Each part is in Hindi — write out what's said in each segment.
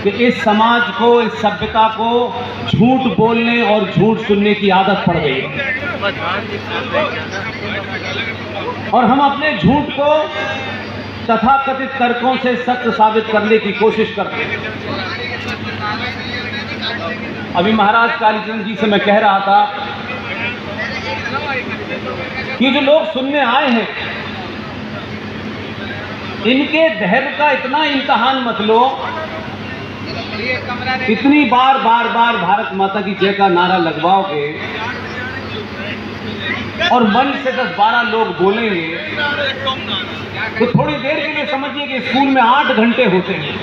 कि इस समाज को, इस सभ्यता को झूठ बोलने और झूठ सुनने की आदत पड़ गई है और हम अपने झूठ को तथाकथित तर्कों से सत्य साबित करने की कोशिश करते हैं। अभी महाराज कालीचंद जी से मैं कह रहा था कि जो लोग सुनने आए हैं, इनके धैर्य का इतना इम्तहान मत लो। इतनी बार भारत माता की जय का नारा लगवाओगे और मन से 10-12 लोग बोलेंगे तो थोड़ी देर के लिए समझिए कि स्कूल में 8 घंटे होते हैं।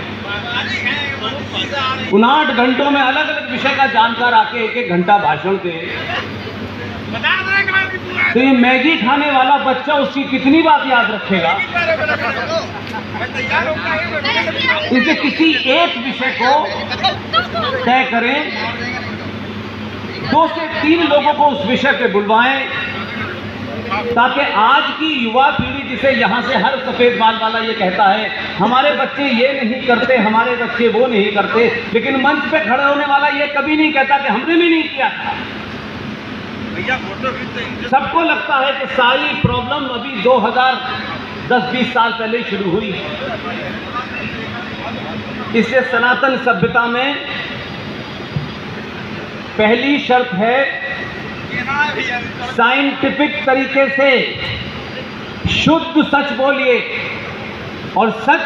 उन 8 घंटों में अलग अलग विषय का जानकार आके 1-1 घंटा भाषण दे तो ये मैगी खाने वाला बच्चा उसकी कितनी बात याद रखेगा। इसे किसी एक विषय को तय करें, 2 से 3 लोगों को उस विषय पे बुलवाएं ताकि आज की युवा पीढ़ी, जिसे यहाँ से हर सफेद बाल वाला ये कहता है हमारे बच्चे ये नहीं करते, हमारे बच्चे वो नहीं करते, लेकिन मंच पे खड़े होने वाला ये कभी नहीं कहता कि हमने भी नहीं किया था। सबको लगता है कि सारी प्रॉब्लम अभी 2010-20 साल पहले शुरू हुई है। इसलिए सनातन सभ्यता में पहली शर्त है साइंटिफिक तरीके से शुद्ध सच बोलिए, और सच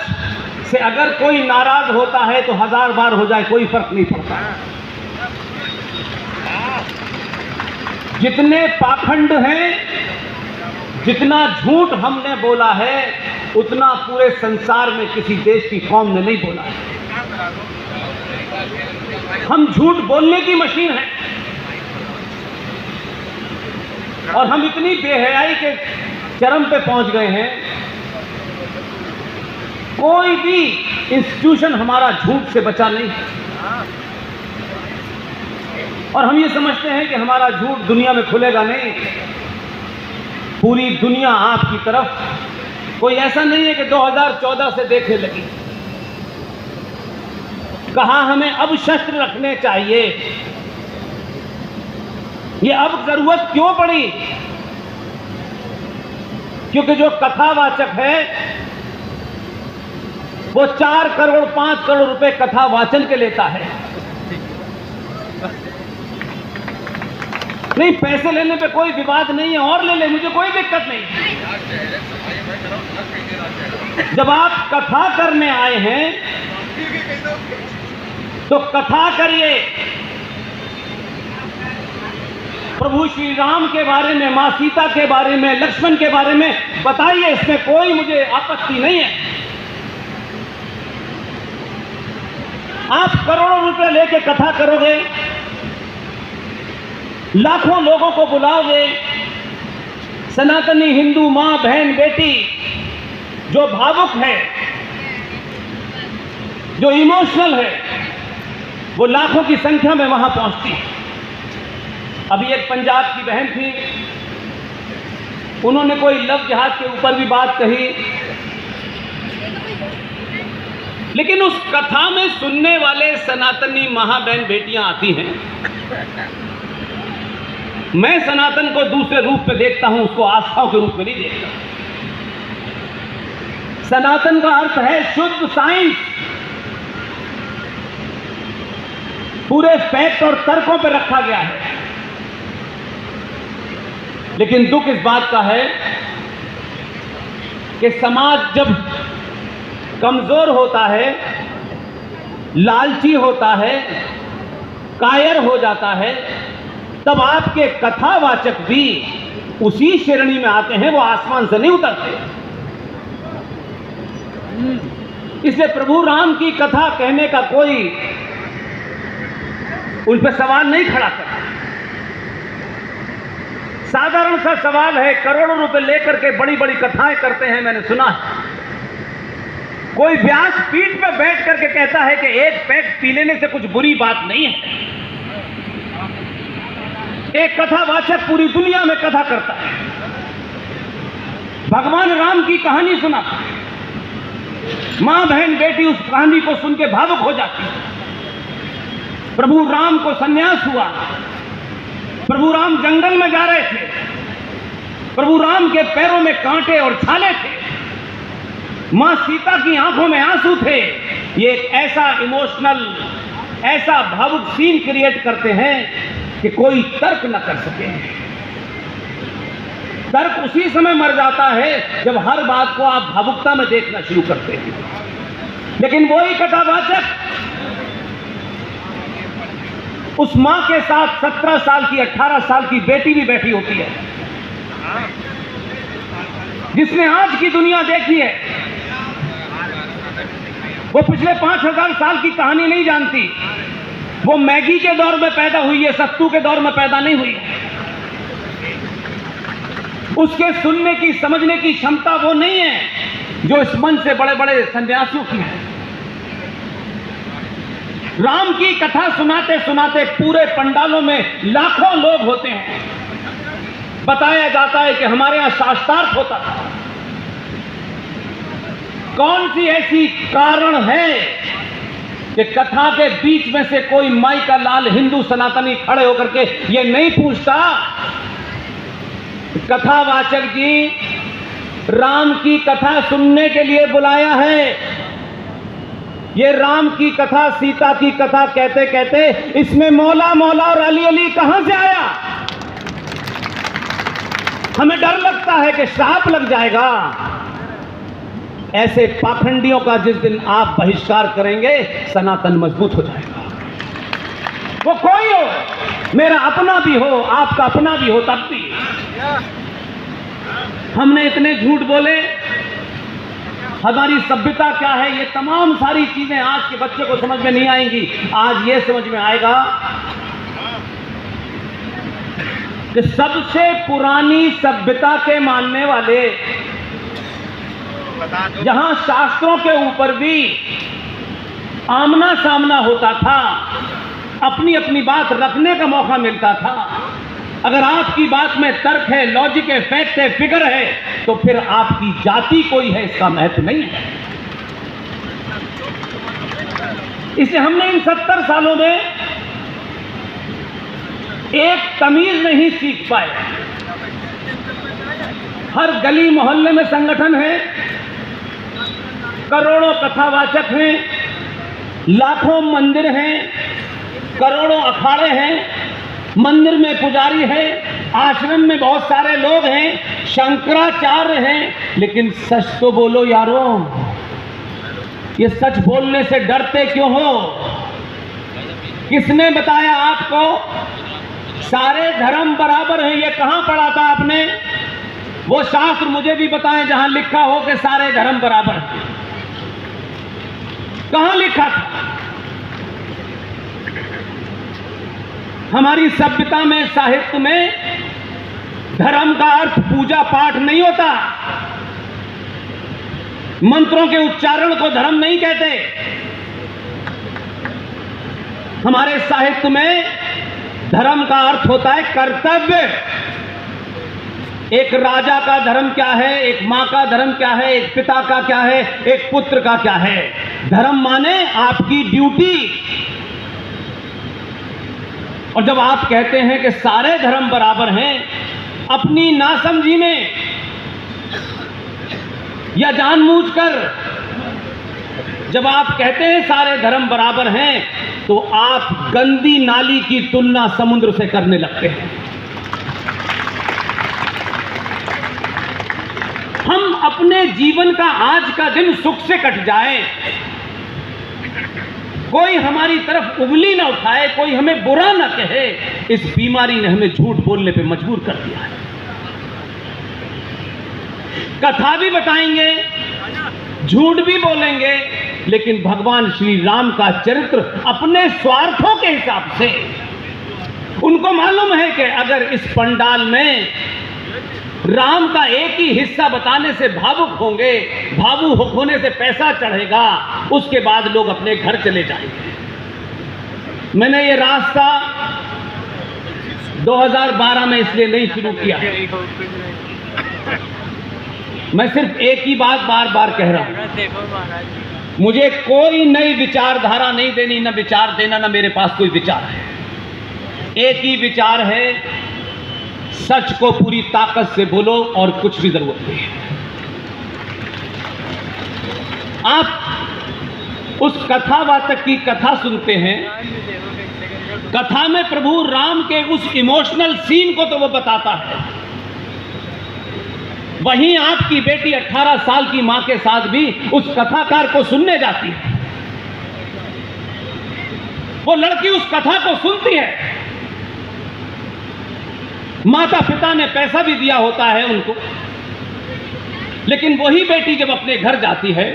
से अगर कोई नाराज होता है तो 1000 बार हो जाए कोई फर्क नहीं पड़ता। जितने पाखंड हैं, जितना झूठ हमने बोला है, उतना पूरे संसार में किसी देश की कौम ने नहीं बोला है। हम झूठ बोलने की मशीन हैं और हम इतनी बेहयाई के चरम पे पहुंच गए हैं, कोई भी इंस्टीट्यूशन हमारा झूठ से बचा नहीं। और हम ये समझते हैं कि हमारा झूठ दुनिया में खुलेगा नहीं। पूरी दुनिया आपकी तरफ, कोई ऐसा नहीं है कि 2014 से देखने लगी। कहा हमें अब शस्त्र रखने चाहिए, ये अब जरूरत क्यों पड़ी? क्योंकि जो कथावाचक है वो 4 करोड़ 5 करोड़ रुपए कथा वाचन के लेता है। नहीं, पैसे लेने पे कोई विवाद नहीं है, और ले ले, मुझे कोई दिक्कत नहीं। जब आप कथा करने आए हैं तो कथा करिए, प्रभु श्री राम के बारे में, मां सीता के बारे में, लक्ष्मण के बारे में बताइए, इसमें कोई मुझे आपत्ति नहीं है। आप करोड़ों रुपए लेके कथा करोगे, लाखों लोगों को बुलाओगे, सनातनी हिंदू मां बहन बेटी जो भावुक है, जो इमोशनल है, वो लाखों की संख्या में वहां पहुंचती है। अभी एक पंजाब की बहन थी, उन्होंने कोई लव जिहाद के ऊपर भी बात कही, लेकिन उस कथा में सुनने वाले सनातनी मां बहन बेटियां आती हैं। मैं सनातन को दूसरे रूप में देखता हूं, उसको आस्थाओं के रूप में नहीं देखता। सनातन का अर्थ है शुद्ध साइंस, पूरे फैक्ट और तर्कों पर रखा गया है। लेकिन दुख इस बात का है कि समाज जब कमजोर होता है, लालची होता है, कायर हो जाता है, तब आपके कथावाचक भी उसी श्रेणी में आते हैं, वो आसमान से नहीं उतरते। इसलिए प्रभु राम की कथा कहने का कोई उन पर सवाल नहीं खड़ा करता। साधारण सा सवाल है, करोड़ों रुपए लेकर के बड़ी बड़ी कथाएं करते हैं, मैंने सुना है। कोई व्यास पीठ पर बैठ करके कहता है कि एक पैक पी लेने से कुछ बुरी बात नहीं है। एक कथावाचक पूरी दुनिया में कथा करता है, भगवान राम की कहानी सुना, मां बहन बेटी उस कहानी को सुन के भावुक हो जाती है। प्रभु राम को संन्यास हुआ, प्रभु राम जंगल में जा रहे थे, प्रभु राम के पैरों में कांटे और छाले थे, मां सीता की आंखों में आंसू थे। ये एक ऐसा इमोशनल, ऐसा भावुक सीन क्रिएट करते हैं कि कोई तर्क न कर सके। तर्क उसी समय मर जाता है जब हर बात को आप भावुकता में देखना शुरू करते हैं। लेकिन वही कथावाचक उस मां के साथ 17 साल की, 18 साल की बेटी भी बैठी होती है, जिसने आज की दुनिया देखी है। वो पिछले 5000 साल की कहानी नहीं जानती। वो मैगी के दौर में पैदा हुई है, सत्तू के दौर में पैदा नहीं हुई। उसके सुनने की, समझने की क्षमता वो नहीं है जो इस मन से बड़े बड़े सन्यासियों की है। राम की कथा सुनाते सुनाते पूरे पंडालों में लाखों लोग होते हैं। बताया जाता है कि हमारे यहां शास्त्रार्थ होता था। कौन सी ऐसी कारण है कि कथा के बीच में से कोई माई का लाल हिंदू सनातनी खड़े होकर के ये नहीं पूछता, कथावाचक जी राम की कथा सुनने के लिए बुलाया है। ये राम की कथा, सीता की कथा कहते कहते इसमें मौला मौला और अली अली कहां से आया? हमें डर लगता है कि श्राप लग जाएगा। ऐसे पाखंडियों का जिस दिन आप बहिष्कार करेंगे, सनातन मजबूत हो जाएगा। वो कोई हो, मेरा अपना भी हो, आपका अपना भी हो, तब भी हमने इतने झूठ बोले। हमारी सभ्यता क्या है, ये तमाम सारी चीजें आज के बच्चे को समझ में नहीं आएंगी। आज ये समझ में आएगा कि सबसे पुरानी सभ्यता के मानने वाले, जहां शास्त्रों के ऊपर भी आमना सामना होता था, अपनी अपनी बात रखने का मौका मिलता था। अगर आपकी बात में तर्क है, लॉजिक है, फैक्ट है, फिगर है, तो फिर आपकी जाति कोई है इसका महत्व नहीं है। इसलिए हमने इन 70 सालों में एक तमीज नहीं सीख पाए। हर गली मोहल्ले में संगठन है, करोड़ों कथावाचक हैं, लाखों मंदिर हैं, करोड़ों अखाड़े हैं, मंदिर में पुजारी है, आश्रम में बहुत सारे लोग हैं, शंकराचार्य हैं। लेकिन सच तो बोलो यारो, ये सच बोलने से डरते क्यों हो? किसने बताया आपको सारे धर्म बराबर हैं? ये कहां पढ़ा था आपने? वो शास्त्र मुझे भी बताएं जहां लिखा हो कि सारे धर्म बराबर हैं। कहां लिखा था? हमारी सभ्यता में, साहित्य में धर्म का अर्थ पूजा पाठ नहीं होता। मंत्रों के उच्चारण को धर्म नहीं कहते। हमारे साहित्य में धर्म का अर्थ होता है कर्तव्य। एक राजा का धर्म क्या है, एक मां का धर्म क्या है, एक पिता का क्या है, एक पुत्र का क्या है। धर्म माने आपकी ड्यूटी। और जब आप कहते हैं कि सारे धर्म बराबर हैं, अपनी नासमझी में या जानबूझकर जब आप कहते हैं सारे धर्म बराबर हैं, तो आप गंदी नाली की तुलना समुद्र से करने लगते हैं। हम अपने जीवन का आज का दिन सुख से कट जाए, कोई हमारी तरफ उंगली ना उठाए, कोई हमें बुरा ना कहे, इस बीमारी ने हमें झूठ बोलने पे मजबूर कर दिया है। कथा भी बताएंगे, झूठ भी बोलेंगे, लेकिन भगवान श्री राम का चरित्र अपने स्वार्थों के हिसाब से, उनको मालूम है कि अगर इस पंडाल में राम का एक ही हिस्सा बताने से भावुक होंगे, भावुक होने से पैसा चढ़ेगा, उसके बाद लोग अपने घर चले जाएंगे। मैंने ये रास्ता 2012 में इसलिए नहीं शुरू किया। मैं सिर्फ एक ही बात बार बार कह रहा हूं, मुझे कोई नई विचारधारा नहीं देनी, ना विचार देना, ना मेरे पास कोई विचार है। एक ही विचार है, सच को पूरी ताकत से बोलो और कुछ भी जरूरत नहीं है। आप उस कथावाचक की कथा सुनते हैं, कथा में प्रभु राम के उस इमोशनल सीन को तो वो बताता है, वहीं आपकी बेटी 18 साल की मां के साथ भी उस कथाकार को सुनने जाती है। वो लड़की उस कथा को सुनती है, माता पिता ने पैसा भी दिया होता है उनको, लेकिन वही बेटी जब अपने घर जाती है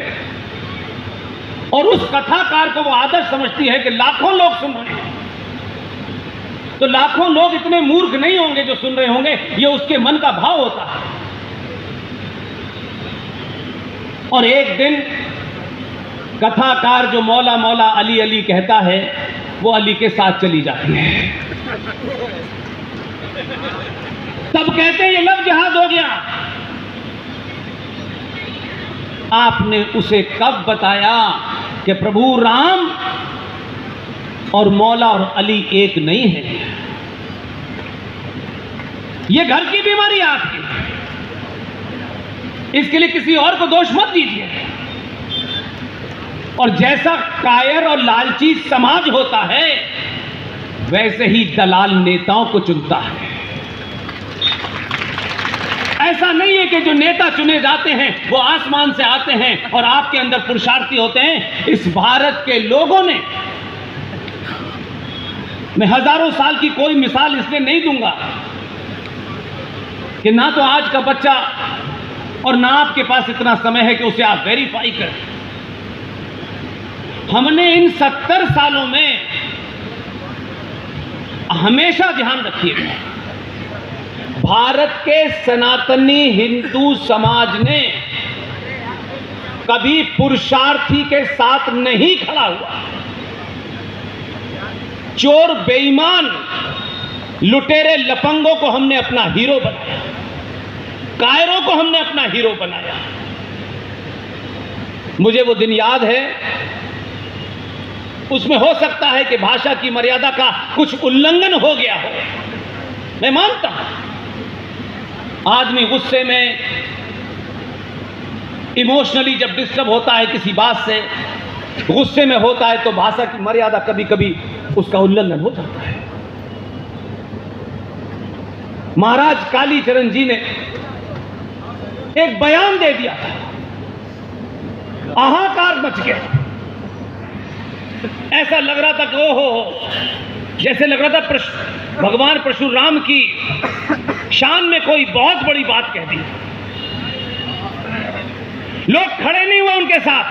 और उस कथाकार को वो आदर्श समझती है कि लाखों लोग सुन रहे हैं, तो लाखों लोग इतने मूर्ख नहीं होंगे जो सुन रहे होंगे, ये उसके मन का भाव होता है। और एक दिन कथाकार जो मौला मौला अली अली कहता है, वो अली के साथ चली जाती है। तब कहते हैं ये लव जिहाद हो गया। आपने उसे कब बताया कि प्रभु राम और मौला और अली एक नहीं है? ये घर की बीमारी है आपकी, इसके लिए किसी और को दोष मत दीजिए। और जैसा कायर और लालची समाज होता है, वैसे ही दलाल नेताओं को चुनता है। ऐसा नहीं है कि जो नेता चुने जाते हैं वो आसमान से आते हैं और आपके अंदर पुरुषार्थी होते हैं। इस भारत के लोगों ने, मैं हजारों साल की कोई मिसाल इसलिए नहीं दूंगा कि ना तो आज का बच्चा और ना आपके पास इतना समय है कि उसे आप वेरीफाई करें। हमने इन 70 सालों में हमेशा ध्यान रखिए, भारत के सनातनी हिंदू समाज ने कभी पुरुषार्थी के साथ नहीं खड़ा हुआ। चोर बेईमान लुटेरे लफंगों को हमने अपना हीरो बनाया, कायरों को हमने अपना हीरो बनाया। मुझे वो दिन याद है, उसमें हो सकता है कि भाषा की मर्यादा का कुछ उल्लंघन हो गया हो, मैं मानता हूं। आदमी गुस्से में, इमोशनली जब डिस्टर्ब होता है किसी बात से, गुस्से में होता है, तो भाषा की मर्यादा कभी कभी उसका उल्लंघन हो जाता है। महाराज कालीचरण जी ने एक बयान दे दिया था, हाहाकार मच गया। ऐसा लग रहा था कि ओहो, जैसे लग रहा था भगवान परशुराम की शान में कोई बहुत बड़ी बात कह दी। लोग खड़े नहीं हुए उनके साथ।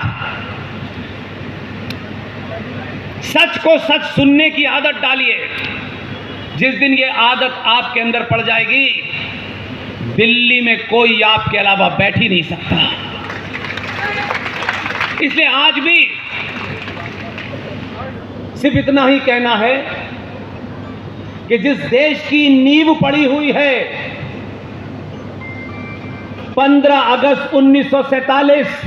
सच को सच सुनने की आदत डालिए। जिस दिन ये आदत आपके अंदर पड़ जाएगी, दिल्ली में कोई आपके अलावा बैठ ही नहीं सकता। इसलिए आज भी सिर्फ इतना ही कहना है कि जिस देश की नींव पड़ी हुई है, 15 अगस्त 1947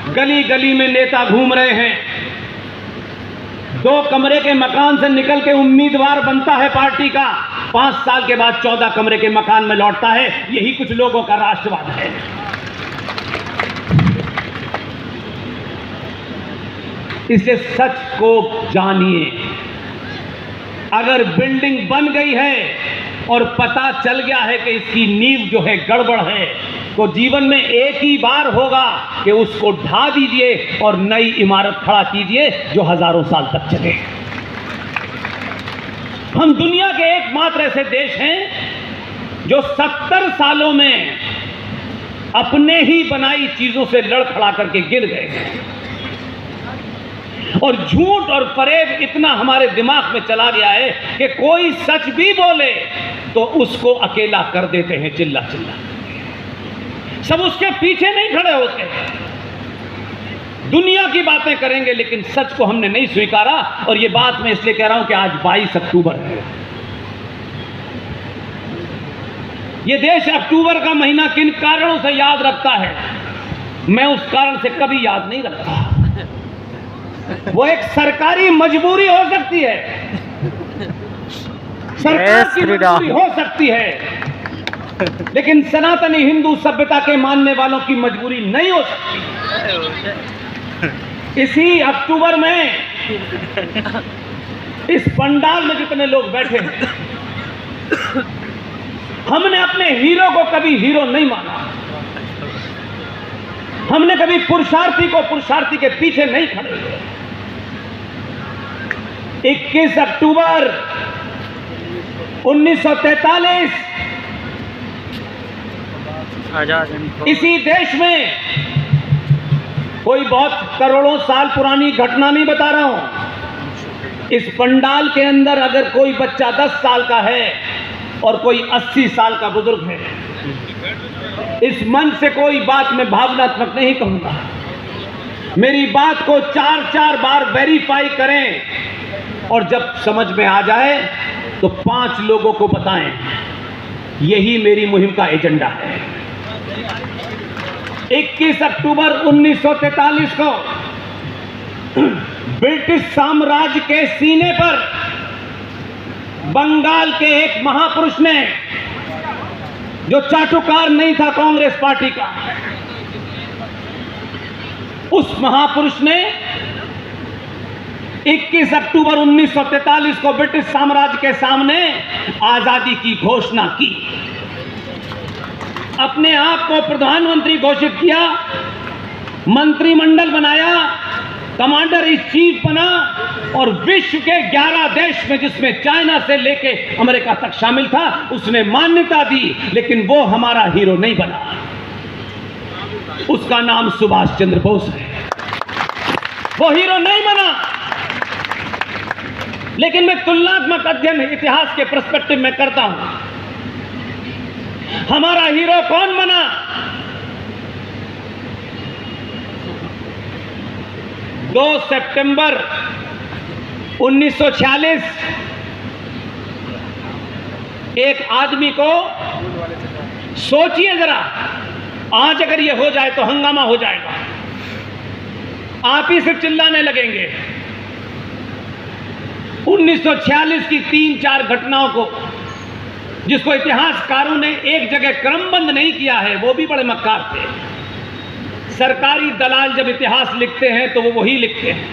गली गली में नेता घूम रहे हैं, 2 कमरे के मकान से निकल के उम्मीदवार बनता है पार्टी का, 5 साल के बाद 14 कमरे के मकान में लौटता है। यही कुछ लोगों का राष्ट्रवाद है। इसलिए सच को जानिए। अगर बिल्डिंग बन गई है और पता चल गया है कि इसकी नींव जो है गड़बड़ है, तो जीवन में एक ही बार होगा कि उसको ढा दीजिए और नई इमारत खड़ा कीजिए जो हजारों साल तक चले। हम दुनिया के एकमात्र ऐसे देश हैं जो 70 सालों में अपने ही बनाई चीजों से लड़खड़ा करके गिर गए। और झूठ और फरेब इतना हमारे दिमाग में चला गया है कि कोई सच भी बोले तो उसको अकेला कर देते हैं, चिल्ला चिल्ला। सब उसके पीछे नहीं खड़े होते, दुनिया की बातें करेंगे, लेकिन सच को हमने नहीं स्वीकारा। और ये बात मैं इसलिए कह रहा हूं कि आज 22 अक्टूबर है। ये देश अक्टूबर का महीना किन कारणों से याद रखता है, मैं उस कारण से कभी याद नहीं रखता। वो एक सरकारी मजबूरी हो सकती है, सरकार की मजबूरी हो सकती है, लेकिन सनातनी हिंदू सभ्यता के मानने वालों की मजबूरी नहीं हो सकती। इसी अक्टूबर में इस पंडाल में जितने लोग बैठे हैं, हमने अपने हीरो को कभी हीरो नहीं माना, हमने कभी पुरुषार्थी को पुरुषार्थी के पीछे नहीं खड़े हुए। 21 अक्टूबर 1943 इसी देश में, कोई बहुत करोड़ों साल पुरानी घटना नहीं बता रहा हूं, इस पंडाल के अंदर अगर कोई बच्चा 10 साल का है और कोई 80 साल का बुजुर्ग है, इस मन से कोई बात मैं भावनात्मक नहीं कहूंगा, मेरी बात को 4-4 बार वेरीफाई करें और जब समझ में आ जाए तो 5 लोगों को बताएं। यही मेरी मुहिम का एजेंडा है। 21 अक्टूबर 1943 को ब्रिटिश साम्राज्य के सीने पर बंगाल के एक महापुरुष ने, जो चाटुकार नहीं था कांग्रेस पार्टी का, उस महापुरुष ने 21 अक्टूबर 1943 को ब्रिटिश साम्राज्य के सामने आजादी की घोषणा की, अपने आप को प्रधानमंत्री घोषित किया, मंत्रिमंडल बनाया, कमांडर इन चीफ बना और विश्व के 11 देश में, जिसमें चाइना से लेके अमेरिका तक शामिल था, उसने मान्यता दी। लेकिन वो हमारा हीरो नहीं बना। उसका नाम सुभाष चंद्र बोस है। वो हीरो नहीं बना। लेकिन मैं तुलनात्मक अध्ययन इतिहास के पर्सपेक्टिव में करता हूं। हमारा हीरो कौन बना? 2 सितंबर 1946 एक आदमी को, सोचिए जरा, आज अगर ये हो जाए तो हंगामा हो जाएगा, आप ही सिर्फ चिल्लाने लगेंगे। 1946 की 3-4 घटनाओं को, जिसको इतिहासकारों ने एक जगह क्रमबंद नहीं किया है, वो भी बड़े मक्कार थे। सरकारी दलाल जब इतिहास लिखते हैं तो वो वही लिखते हैं,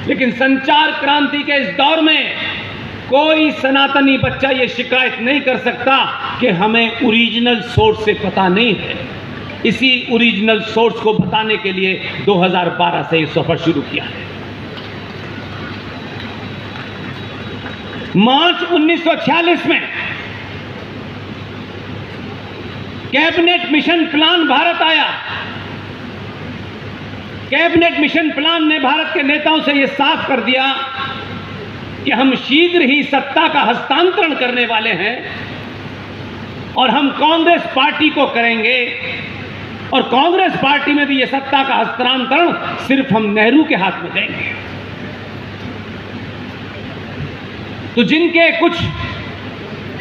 लेकिन संचार क्रांति के इस दौर में कोई सनातनी बच्चा ये शिकायत नहीं कर सकता कि हमें ओरिजिनल सोर्स से पता नहीं है। इसी ओरिजिनल सोर्स को बताने के लिए 2012 से ये सफर शुरू किया है। मार्च 1946 में कैबिनेट मिशन प्लान भारत आया। कैबिनेट मिशन प्लान ने भारत के नेताओं से यह साफ कर दिया कि हम शीघ्र ही सत्ता का हस्तांतरण करने वाले हैं और हम कांग्रेस पार्टी को करेंगे, और कांग्रेस पार्टी में भी यह सत्ता का हस्तांतरण सिर्फ हम नेहरू के हाथ में देंगे। तो जिनके कुछ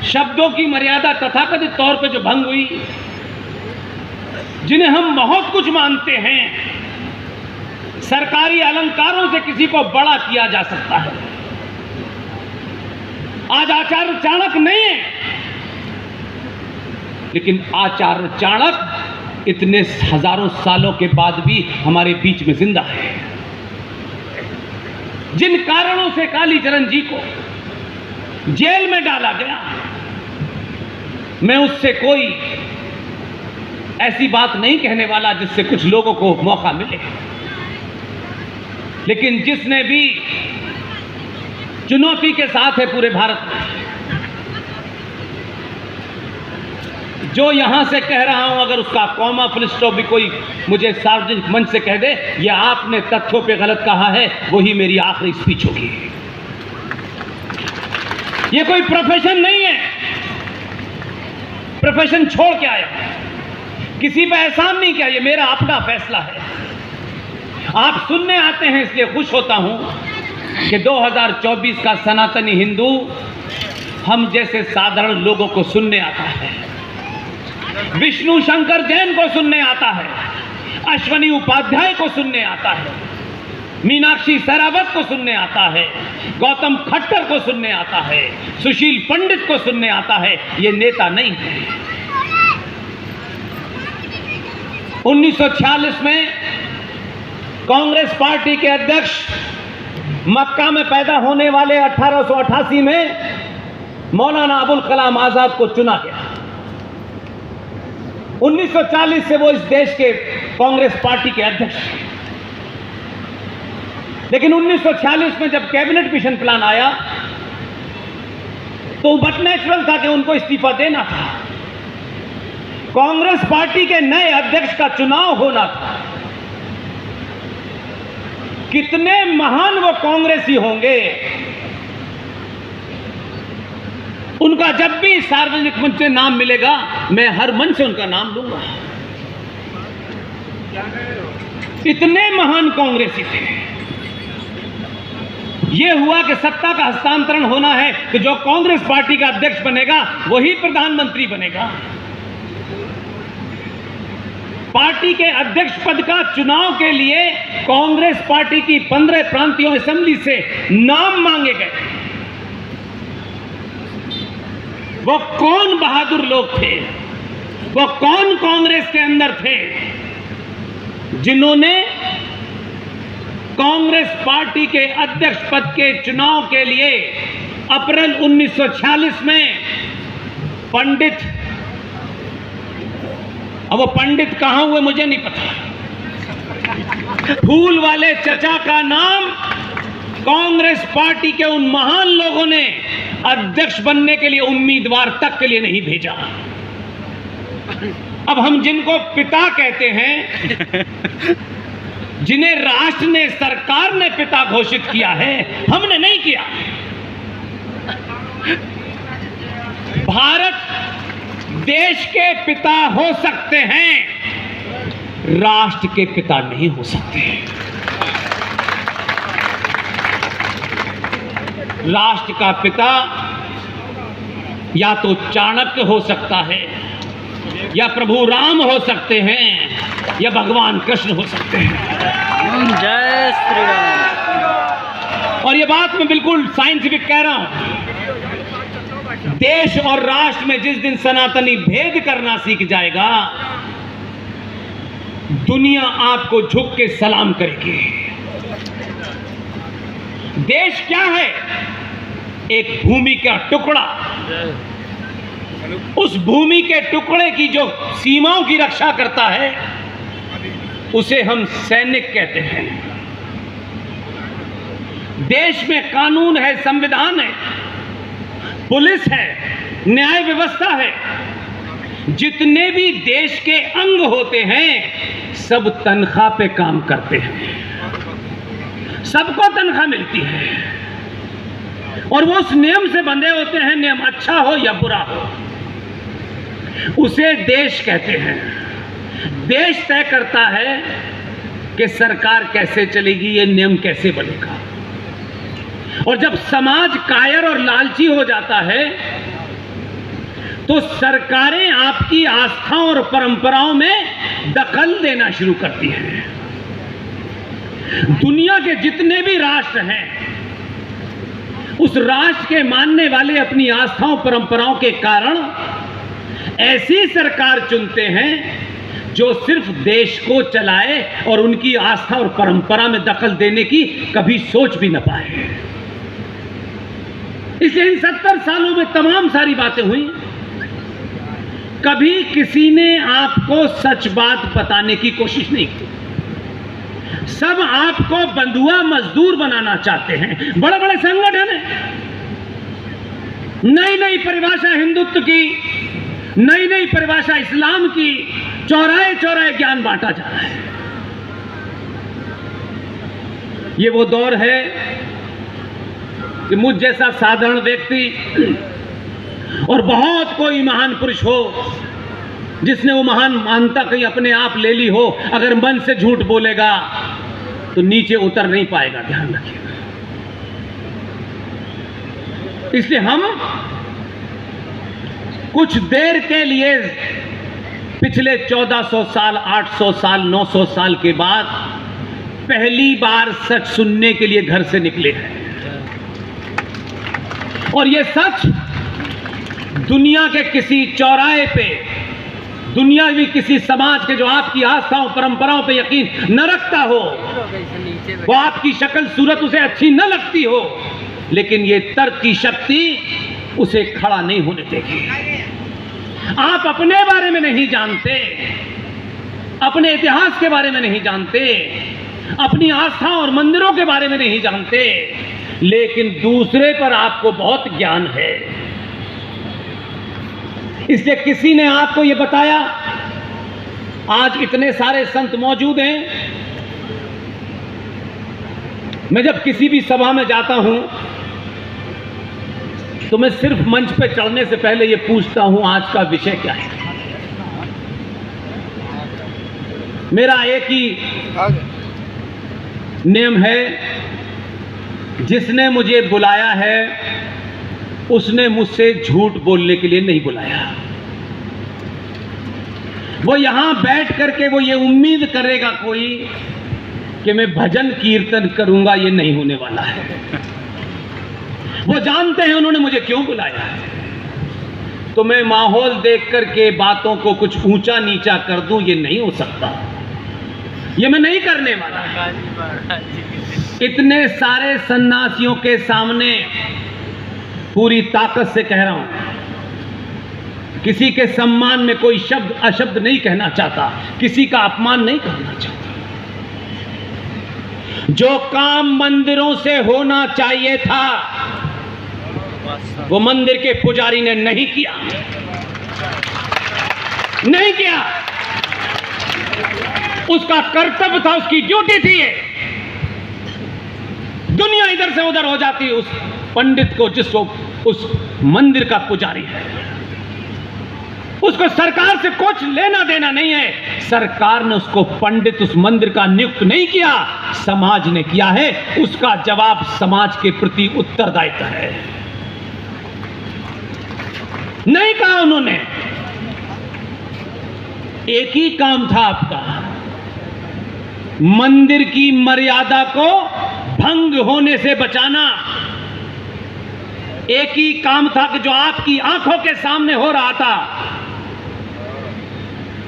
शब्दों की मर्यादा तथाकथित तौर पे जो भंग हुई, जिन्हें हम बहुत कुछ मानते हैं, सरकारी अलंकारों से किसी को बड़ा किया जा सकता है। आज आचार्य चाणक्य नहीं है, लेकिन आचार्य चाणक्य इतने हजारों सालों के बाद भी हमारे बीच में जिंदा है। जिन कारणों से कालीचरण जी को जेल में डाला गया, मैं उससे कोई ऐसी बात नहीं कहने वाला जिससे कुछ लोगों को मौका मिले, लेकिन जिसने भी चुनौती के साथ है पूरे भारत में, जो यहां से कह रहा हूं, अगर उसका कॉमा फुल स्टॉप भी कोई मुझे सार्वजनिक मंच से कह दे, या आपने तथ्यों पे गलत कहा है, वही मेरी आखिरी स्पीच होगी। ये कोई प्रोफेशन नहीं है, प्रोफेशन छोड़ के आया, किसी पे एहसान नहीं किया, ये मेरा अपना फैसला है। आप सुनने आते हैं इसलिए खुश होता हूं कि 2024 का सनातनी हिंदू हम जैसे साधारण लोगों को सुनने आता है, विष्णु शंकर जैन को सुनने आता है, अश्वनी उपाध्याय को सुनने आता है, मीनाक्षी शेरावत को सुनने आता है, गौतम खट्टर को सुनने आता है, सुशील पंडित को सुनने आता है। ये नेता नहीं है। 1946 में कांग्रेस पार्टी के अध्यक्ष मक्का में पैदा होने वाले 1888 में मौलाना अबुल कलाम आजाद को चुना गया। 1940 से वो इस देश के कांग्रेस पार्टी के अध्यक्ष थे। लेकिन 1946 में जब कैबिनेट मिशन प्लान आया तो बट नेचुरल था कि उनको इस्तीफा देना था। कांग्रेस पार्टी के नए अध्यक्ष का चुनाव होना था। कितने महान वो कांग्रेसी होंगे, उनका जब भी सार्वजनिक मंच से नाम मिलेगा मैं हर मंच से उनका नाम लूंगा। इतने महान कांग्रेसी थे। यह हुआ कि सत्ता का हस्तांतरण होना है कि जो कांग्रेस पार्टी का अध्यक्ष बनेगा वही प्रधानमंत्री बनेगा। पार्टी के अध्यक्ष पद का चुनाव के लिए कांग्रेस पार्टी की 15 प्रांतीय असेंबली से नाम मांगे गए। वो कौन बहादुर लोग थे, वो कौन कांग्रेस के अंदर थे जिन्होंने कांग्रेस पार्टी के अध्यक्ष पद के चुनाव के लिए अप्रैल 1946 में पंडित, अब वो पंडित कहां हुए मुझे नहीं पता, फूल वाले चचा का नाम कांग्रेस पार्टी के उन महान लोगों ने अध्यक्ष बनने के लिए उम्मीदवार तक के लिए नहीं भेजा। अब हम जिनको पिता कहते हैं, जिन्हें राष्ट्र ने, सरकार ने पिता घोषित किया है, हमने नहीं किया। भारत देश के पिता हो सकते हैं, राष्ट्र के पिता नहीं हो सकते। राष्ट्र का पिता या तो चाणक्य हो सकता है, या प्रभु राम हो सकते हैं, या भगवान कृष्ण हो सकते हैं। जय श्री राम। और ये बात मैं बिल्कुल साइंटिफिक कह रहा हूं। देश और राष्ट्र में जिस दिन सनातनी भेद करना सीख जाएगा, दुनिया आपको झुक के सलाम करेगी। देश क्या है? एक भूमि का टुकड़ा। उस भूमि के टुकड़े की जो सीमाओं की रक्षा करता है उसे हम सैनिक कहते हैं। देश में कानून है, संविधान है, पुलिस है, न्याय व्यवस्था है। जितने भी देश के अंग होते हैं सब तनख्वाह पे काम करते हैं, सबको तनख्वाह मिलती है और वो उस नियम से बंधे होते हैं, नियम अच्छा हो या बुरा हो, उसे देश कहते हैं। देश तय करता है कि सरकार कैसे चलेगी, ये नियम कैसे बनेगा। और जब समाज कायर और लालची हो जाता है तो सरकारें आपकी आस्थाओं और परंपराओं में दखल देना शुरू करती हैं। दुनिया के जितने भी राष्ट्र हैं, उस राष्ट्र के मानने वाले अपनी आस्थाओं परंपराओं के कारण ऐसी सरकार चुनते हैं जो सिर्फ देश को चलाए और उनकी आस्था और परंपरा में दखल देने की कभी सोच भी न पाए। इसलिए इन 70 सालों में तमाम सारी बातें हुई। कभी किसी ने आपको सच बात बताने की कोशिश नहीं की। सब आपको बंधुआ मजदूर बनाना चाहते हैं। बड़े बड़े संगठन हैं, नई नई परिभाषा हिंदुत्व की, नई नई परिभाषा इस्लाम की, चौराहे चौराहे ज्ञान बांटा जा रहा है। ये वो दौर है कि मुझ जैसा साधारण व्यक्ति और बहुत कोई महान पुरुष हो जिसने वो महान मानता कहीं अपने आप ले ली हो, अगर मन से झूठ बोलेगा तो नीचे उतर नहीं पाएगा, ध्यान रखिएगा। इसलिए हम कुछ देर के लिए पिछले 1400 साल, 800 साल, 900 साल के बाद पहली बार सच सुनने के लिए घर से निकले हैं। और ये सच दुनिया के किसी चौराहे पे, दुनियावी किसी समाज के जो आपकी आस्थाओं परंपराओं पे यकीन न रखता हो, वो आपकी शक्ल सूरत उसे अच्छी न लगती हो, लेकिन ये तर्क की शक्ति उसे खड़ा नहीं होने देगी। आप अपने बारे में नहीं जानते, अपने इतिहास के बारे में नहीं जानते, अपनी आस्था और मंदिरों के बारे में नहीं जानते, लेकिन दूसरे पर आपको बहुत ज्ञान है। इसलिए किसी ने आपको यह बताया, आज इतने सारे संत मौजूद हैं। मैं जब किसी भी सभा में जाता हूं तो मैं सिर्फ मंच पे चढ़ने से पहले यह पूछता हूं आज का विषय क्या है। मेरा एक ही नियम है, जिसने मुझे बुलाया है उसने मुझसे झूठ बोलने के लिए नहीं बुलाया। वो यहां बैठ करके वो ये उम्मीद करेगा कोई कि मैं भजन कीर्तन करूंगा, ये नहीं होने वाला है। वो जानते हैं उन्होंने मुझे क्यों बुलाया है। तो मैं माहौल देख करके बातों को कुछ ऊंचा नीचा कर दूं, ये नहीं हो सकता, ये मैं नहीं करने वाला। इतने सारे सन्यासियों के सामने पूरी ताकत से कह रहा हूं, किसी के सम्मान में कोई शब्द अशब्द नहीं कहना चाहता, किसी का अपमान नहीं करना चाहता। जो काम मंदिरों से होना चाहिए था वो मंदिर के पुजारी ने नहीं किया, नहीं किया। उसका कर्तव्य था, उसकी ड्यूटी थी। दुनिया इधर से उधर हो जाती उस पंडित को, जिसको उस मंदिर का पुजारी है। उसको सरकार से कुछ लेना देना नहीं है। सरकार ने उसको पंडित उस मंदिर का नियुक्त नहीं किया, समाज ने किया है। उसका जवाब समाज के प्रति उत्तरदायित्व है। नहीं कहा उन्होंने, एक ही काम था आपका, मंदिर की मर्यादा को भंग होने से बचाना। एक ही काम था कि जो आपकी आंखों के सामने हो रहा था,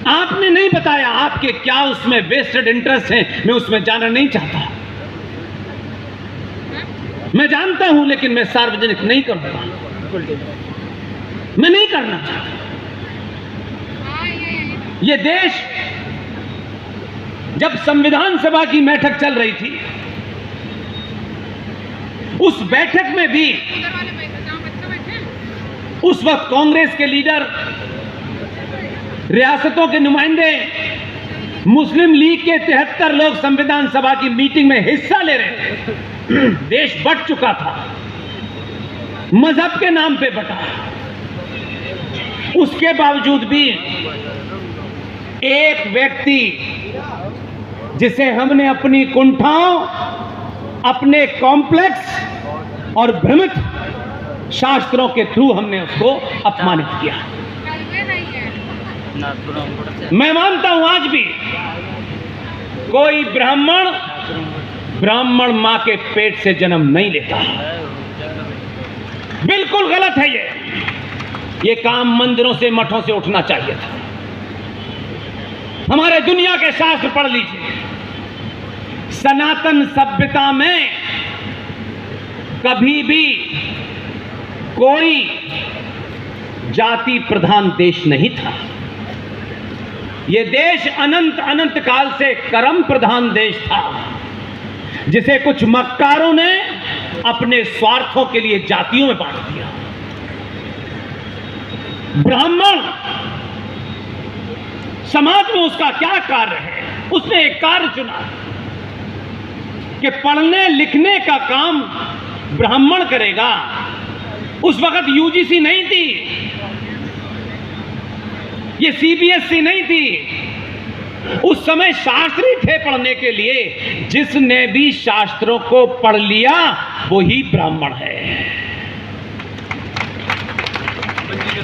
आपने नहीं बताया आपके क्या उसमें वेस्टेड इंटरेस्ट है। मैं उसमें जाना नहीं चाहता, मैं जानता हूं, लेकिन मैं सार्वजनिक नहीं करूंगा, मैं नहीं करना चाहता। यह देश जब संविधान सभा की बैठक चल रही थी, उस बैठक में भी उस वक्त कांग्रेस के लीडर, रियासतों के नुमाइंदे, मुस्लिम लीग के 73 लोग संविधान सभा की मीटिंग में हिस्सा ले रहे थे। देश बंट चुका था, मजहब के नाम पे बटा। उसके बावजूद भी एक व्यक्ति जिसे हमने अपनी कुंठाओं, अपने कॉम्प्लेक्स और भ्रमित शास्त्रों के थ्रू हमने उसको अपमानित किया। मैं मानता हूं आज भी कोई ब्राह्मण मां के पेट से जन्म नहीं लेता। बिल्कुल गलत है ये काम मंदिरों से, मठों से उठना चाहिए था। हमारे दुनिया के शास्त्र पढ़ लीजिए। सनातन सभ्यता में कभी भी कोई जाति प्रधान देश नहीं था। यह देश अनंत अनंत काल से कर्म प्रधान देश था, जिसे कुछ मक्कारों ने अपने स्वार्थों के लिए जातियों में बांट दिया। ब्राह्मण समाज में उसका क्या कार्य है? उसने एक कार्य चुना कि पढ़ने लिखने का काम ब्राह्मण करेगा। उस वक्त यूजीसी नहीं थी, ये सीबीएसई नहीं थी। उस समय शास्त्र ही थे पढ़ने के लिए। जिसने भी शास्त्रों को पढ़ लिया वही ब्राह्मण है।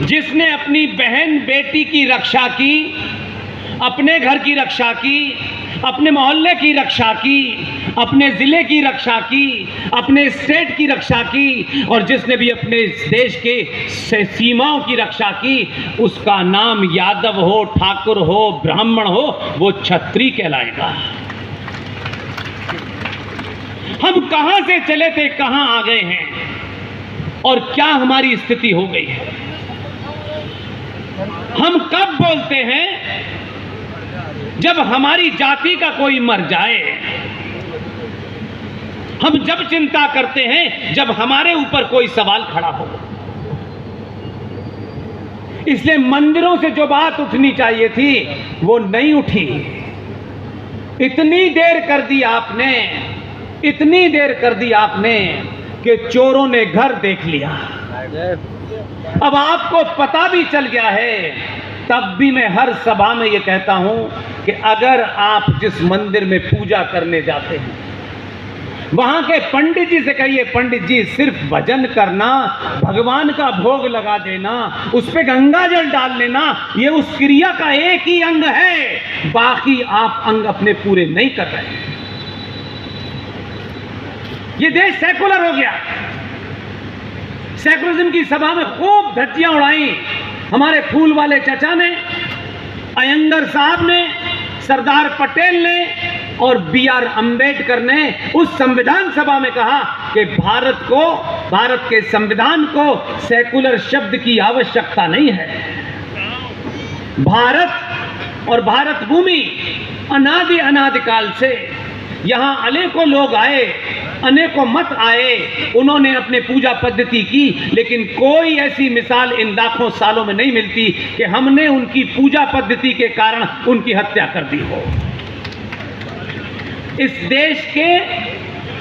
जिसने अपनी बहन बेटी की रक्षा की, अपने घर की रक्षा की, अपने मोहल्ले की रक्षा की, अपने ज़िले की रक्षा की, अपने स्टेट की रक्षा की, और जिसने भी अपने देश के सीमाओं की रक्षा की, उसका नाम यादव हो, ठाकुर हो, ब्राह्मण हो, वो क्षत्रिय कहलाएगा। हम कहां से चले थे, कहां आ गए हैं, और क्या हमारी स्थिति हो गई है। हम कब बोलते हैं, जब हमारी जाति का कोई मर जाए। हम जब चिंता करते हैं जब हमारे ऊपर कोई सवाल खड़ा हो। इसलिए मंदिरों से जो बात उठनी चाहिए थी वो नहीं उठी। इतनी देर कर दी आपने, इतनी देर कर दी आपने कि चोरों ने घर देख लिया। अब आपको पता भी चल गया है, तब भी मैं हर सभा में ये कहता हूं कि अगर आप जिस मंदिर में पूजा करने जाते हैं, वहां के पंडित जी से कहिए, पंडित जी सिर्फ भजन करना, भगवान का भोग लगा देना, उस पे गंगा जल डाल लेना, ये उस क्रिया का एक ही अंग है, बाकी आप अंग अपने पूरे नहीं कर रहे हैं। ये देश सेकुलर हो गया। सेकुलरिज्म की सभा में खूब धज्जियां उड़ाई हमारे फूल वाले चचा ने, अयंगर साहब ने, सरदार पटेल ने और बी.आर. अंबेडकर ने उस संविधान सभा में कहा कि भारत के संविधान को सेकुलर शब्द की आवश्यकता नहीं है। भारत और भारत भूमि अनादिकाल से यहां अनेकों लोग आए, अनेकों मत आए, उन्होंने अपने पूजा पद्धति की, लेकिन कोई ऐसी मिसाल इन लाखों सालों में नहीं मिलती कि हमने उनकी पूजा पद्धति के कारण उनकी हत्या कर दी हो। इस देश के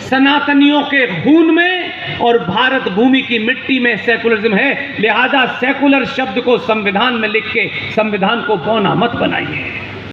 सनातनियों के खून में और भारत भूमि की मिट्टी में सेकुलरिज्म है, लिहाजा सेकुलर शब्द को संविधान में लिख के संविधान को बौना मत बनाइए।